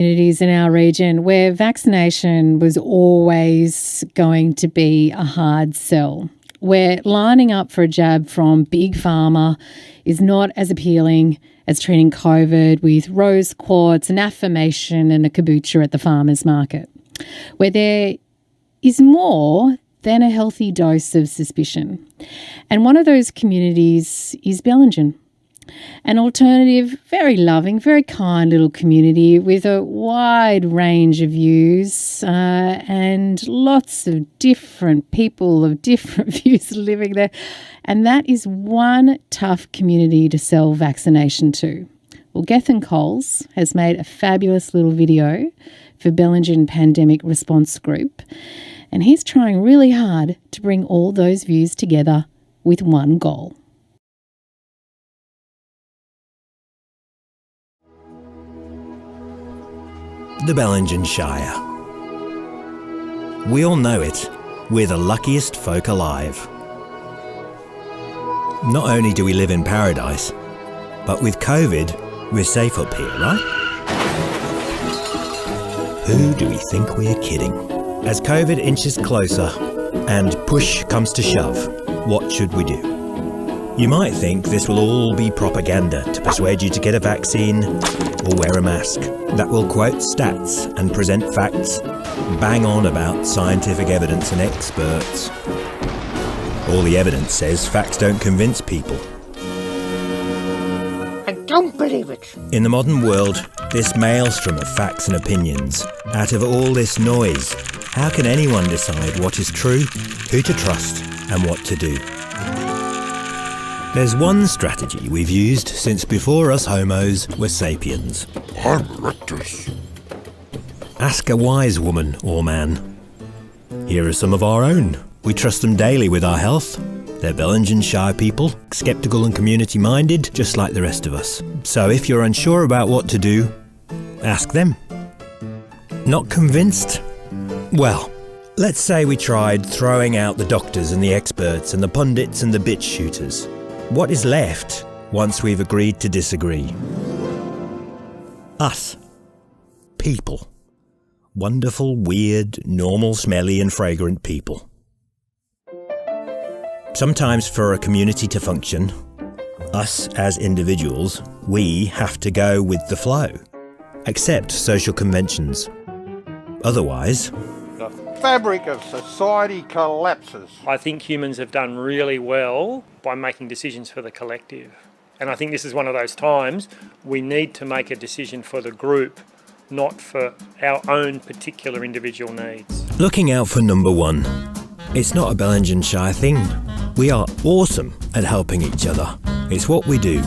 Communities in our region where vaccination was always going to be a hard sell, where lining up for a jab from Big Pharma is not as appealing as treating COVID with rose quartz, an affirmation and a kombucha at the farmer's market, where there is more than a healthy dose of suspicion. And one of those communities is Bellingen. An alternative, very loving, very kind little community with a wide range of views and lots of different people of different views living there. And that is one tough community to sell vaccination to. Well, Gethin Coles has made a fabulous little video for Bellingen Pandemic Response Group, and he's trying really hard to bring all those views together with one goal. The Bellingen Shire. We all know it. We're the luckiest folk alive. Not only do we live in paradise, but with COVID, we're safe up here, right? Who do we think we're kidding? As COVID inches closer and push comes to shove, what should we do? You might think this will all be propaganda to persuade you to get a vaccine or wear a mask that will quote stats and present facts, bang on about scientific evidence and experts. All the evidence says facts don't convince people. I don't believe it. In the modern world, this maelstrom of facts and opinions, out of all this noise, how can anyone decide what is true, who to trust and what to do? There's one strategy we've used since before us homos were sapiens. I'm rectus. Ask a wise woman or man. Here are some of our own. We trust them daily with our health. They're Bellingen Shire people, sceptical and community-minded, just like the rest of us. So if you're unsure about what to do, ask them. Not convinced? Well, let's say we tried throwing out the doctors and the experts and the pundits and the bitch shooters. What is left once we've agreed to disagree? Us. People. Wonderful, weird, normal, smelly and fragrant people. Sometimes for a community to function, us as individuals, we have to go with the flow. Accept social conventions. Otherwise, The fabric of society collapses. I think humans have done really well by making decisions for the collective. And I think this is one of those times we need to make a decision for the group, not for our own particular individual needs. looking out for number one. It's not a Bellingen Shire thing. We are awesome at helping each other. It's what we do.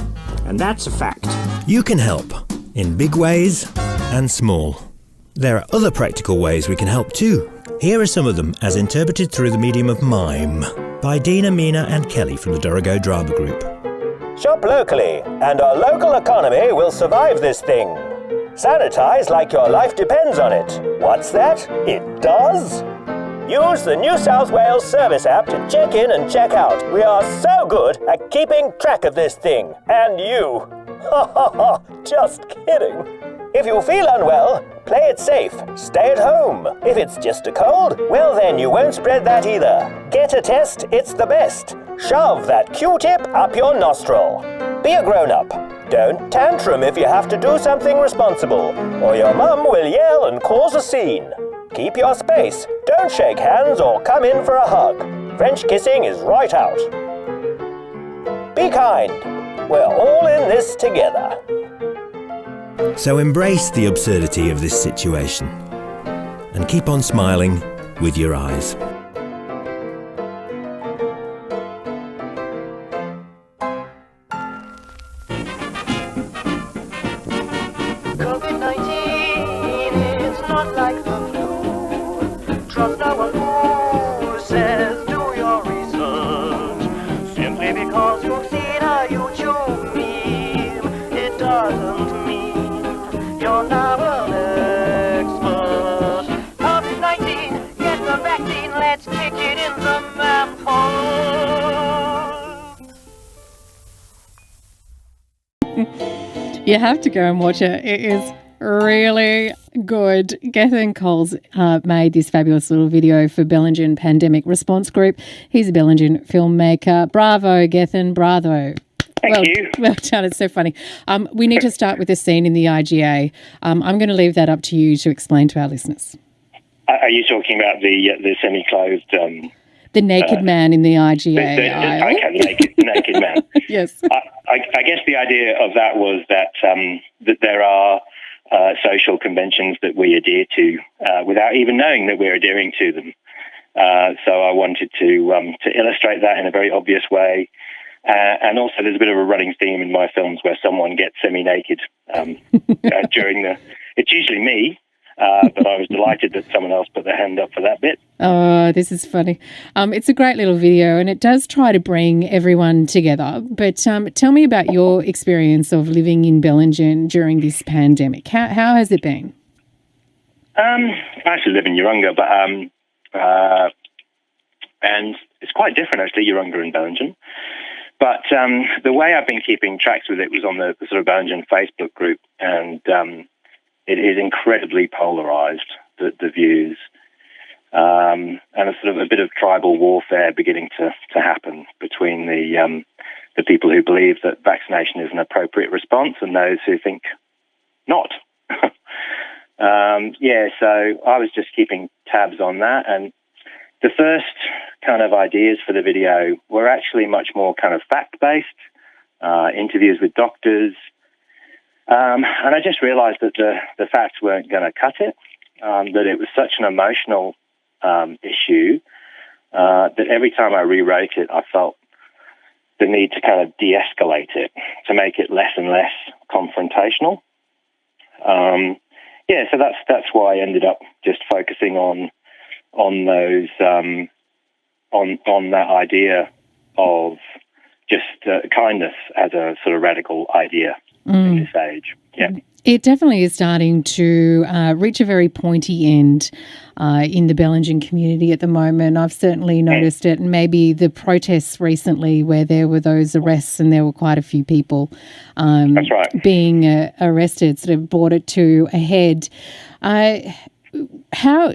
And that's a fact. You can help, in big ways and small. There are other practical ways we can help too. Here are some of them as interpreted through the medium of mime by Dina, Mina and Kelly from the Dorogo Drama Group. Shop locally, and our local economy will survive this thing. Sanitize like your life depends on it. What's that? It does? Use the New South Wales service app to check in and check out. We are so good at keeping track of this thing. And you. Ha ha ha, just kidding. If you feel unwell, play it safe. Stay at home. If it's just a cold, well then you won't spread that either. Get a test, it's the best. Shove that Q-tip up your nostril. Be a grown-up. Don't tantrum if you have to do something responsible, or your mum will yell and cause a scene. Keep your space. Don't shake hands or come in for a hug. French kissing is right out. Be kind. We're all in this together. So embrace the absurdity of this situation and keep on smiling with your eyes. COVID-19 is not like the flu. Trust no one who says do your research. Simply because you've seen a YouTube meme, it doesn't mean you're not an expert. COVID-19, get the vaccine, let's kick it in the man hole. You have to go and watch it. It is really Good. Gethin Coles made this fabulous little video for Bellingen Pandemic Response Group. He's a Bellingen filmmaker. Bravo, Gethin, bravo. Thank you. Well done. It's so funny. We need to start with a scene in the IGA. I'm going to leave that up to you to explain to our listeners. Are you talking about the semi-clothed... The naked man in the IGA aisle. Okay, the naked man. Yes. I guess the idea of that was that there are social conventions that we adhere to without even knowing that we're adhering to them. So I wanted to illustrate that in a very obvious way. And also there's a bit of a running theme in my films where someone gets semi-naked during the... It's usually me, but I was delighted that someone else put their hand up for that bit. Oh, this is funny. It's a great little video and it does try to bring everyone together. But tell me about your experience of living in Bellingen during this pandemic. How has it been? I actually live in Urunga, and it's quite different actually, Urunga and Bellingen. But the way I've been keeping tracks with it was on the sort of Bellingen Facebook group, and it is incredibly polarised, the views, and a sort of a bit of tribal warfare beginning to happen between the people who believe that vaccination is an appropriate response and those who think not. So I was just keeping tabs on that, and the first kind of ideas for the video were actually much more kind of fact-based, interviews with doctors, and I just realised that the facts weren't going to cut it, that it was such an emotional issue that every time I rewrote it, I felt the need to kind of de-escalate it, to make it less and less confrontational. So that's why I ended up just focusing on those on that idea of just kindness as a sort of radical idea in this age. Yeah. It definitely is starting to reach a very pointy end in the Bellingen community at the moment. I've certainly noticed it, and maybe the protests recently where there were those arrests and there were quite a few people That's right. being arrested sort of brought it to a head. How,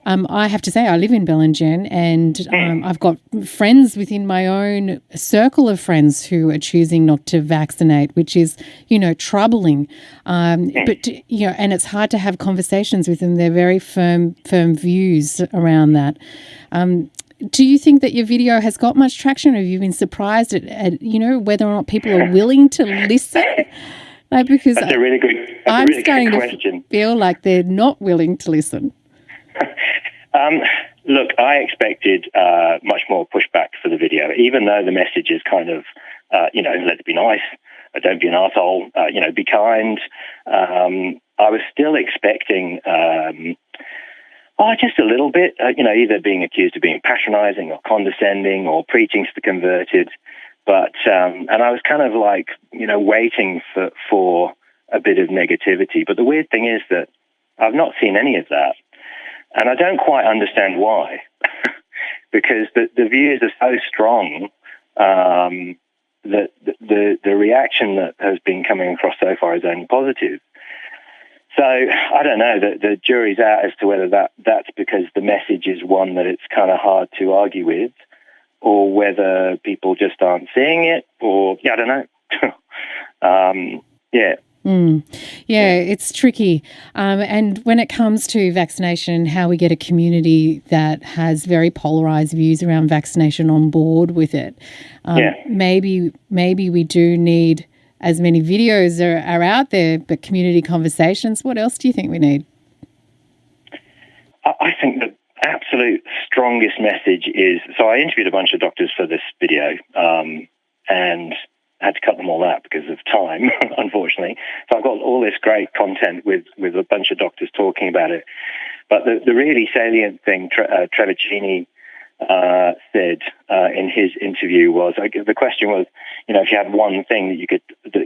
I have to say I live in Bellingen and I've got friends within my own circle of friends who are choosing not to vaccinate, which is, troubling. But, and it's hard to have conversations with them. They're very firm views around that. Do you think that your video has got much traction? Have you been surprised at whether or not people are willing to listen? Because that's a really good I'm really starting good to question. feel like they're not willing to listen. Look, I expected much more pushback for the video, even though the message is kind of, let's be nice, don't be an arsehole, be kind. I was still expecting, just a little bit, either being accused of being patronising or condescending or preaching to the converted. But, and I was kind of like, waiting for a bit of negativity. But the weird thing is that I've not seen any of that. And I don't quite understand why, because the views are so strong that the reaction that has been coming across so far is only positive. So I don't know, the jury's out as to whether that's because the message is one that it's kind of hard to argue with, or whether people just aren't seeing it, or, I don't know. Yeah, it's tricky. And when it comes to vaccination, how we get a community that has very polarised views around vaccination on board with it, maybe we do need as many videos are out there, but community conversations. What else do you think we need? I think the absolute strongest message is, so I interviewed a bunch of doctors for this video, and I had to cut them all out because of time, unfortunately. So I've got all this great content with a bunch of doctors talking about it. But the really salient thing Trevor Cheney said in his interview was, the question was, if you had one thing that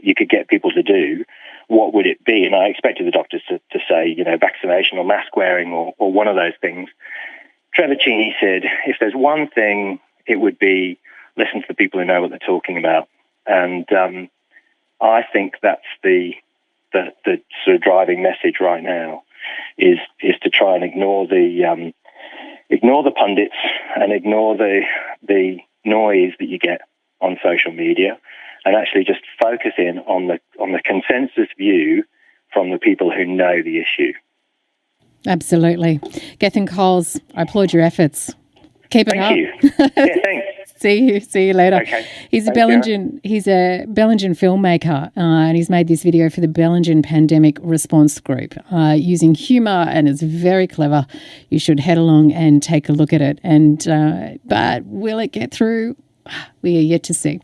you could get people to do, what would it be? And I expected the doctors to say, vaccination or mask wearing or one of those things. Trevor Cheney said, if there's one thing, it would be listen to the people who know what they're talking about. And I think that's the the sort of driving message right now is to try and ignore the pundits and ignore the noise that you get on social media, and actually just focus in on the consensus view from the people who know the issue. Absolutely. Gethin Coles, I applaud your efforts. Keep it up. Thank you. Yeah, thanks. See you later. Okay. He's a Thanks, Bellingen filmmaker, and he's made this video for the Bellingen Pandemic Response Group using humour, and it's very clever. You should head along and take a look at it. And but will it get through? We are yet to see.